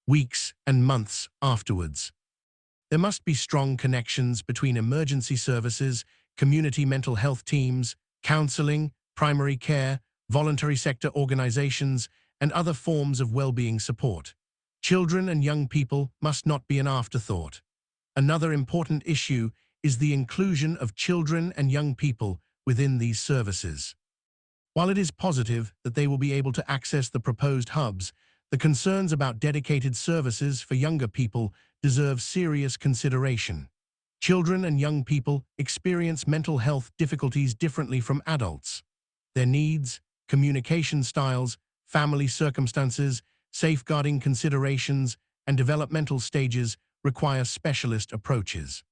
weeks, and months afterwards. There must be strong connections between emergency services, community mental health teams, counseling, primary care, voluntary sector organizations, and other forms of well-being support. Children and young people must not be an afterthought. Another important issue is the inclusion of children and young people within these services. While it is positive that they will be able to access the proposed hubs, the concerns about dedicated services for younger people deserve serious consideration. Children and young people experience mental health difficulties differently from adults. Their needs, communication styles, family circumstances, safeguarding considerations, and developmental stages require specialist approaches.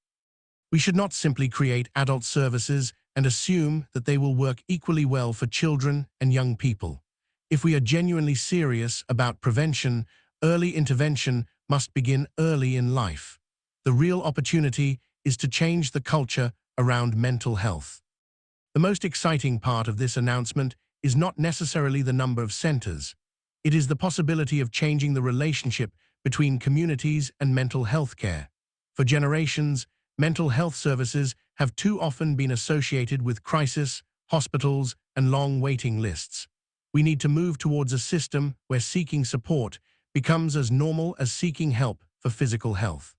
We should not simply create adult services and assume that they will work equally well for children and young people. If we are genuinely serious about prevention, early intervention must begin early in life. The real opportunity is to change the culture around mental health. The most exciting part of this announcement is not necessarily the number of centers. It is the possibility of changing the relationship between communities and mental health care. For generations, mental health services have too often been associated with crisis, hospitals, and long waiting lists. We need to move towards a system where seeking support becomes as normal as seeking help for physical health.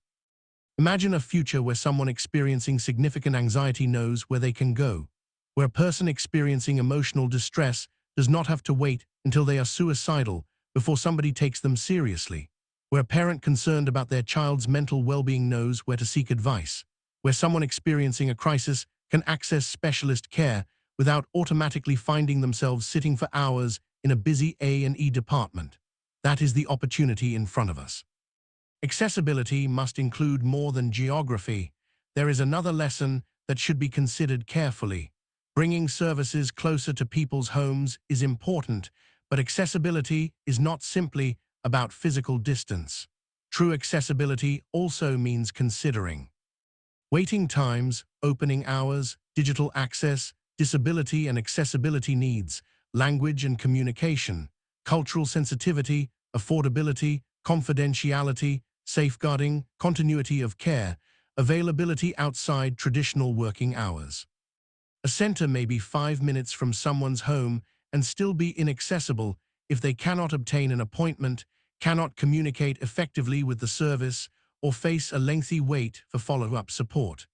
Imagine a future where someone experiencing significant anxiety knows where they can go, where a person experiencing emotional distress does not have to wait until they are suicidal before somebody takes them seriously, where a parent concerned about their child's mental well-being knows where to seek advice, where someone experiencing a crisis can access specialist care without automatically finding themselves sitting for hours in a busy A&E department. That is the opportunity in front of us. Accessibility must include more than geography. There is another lesson that should be considered carefully. Bringing services closer to people's homes is important, but accessibility is not simply about physical distance. True accessibility also means considering waiting times, opening hours, digital access, disability and accessibility needs, language and communication, cultural sensitivity, affordability, confidentiality, safeguarding, continuity of care, availability outside traditional working hours. A center may be 5 minutes from someone's home and still be inaccessible if they cannot obtain an appointment, cannot communicate effectively with the service, or face a lengthy wait for follow-up support.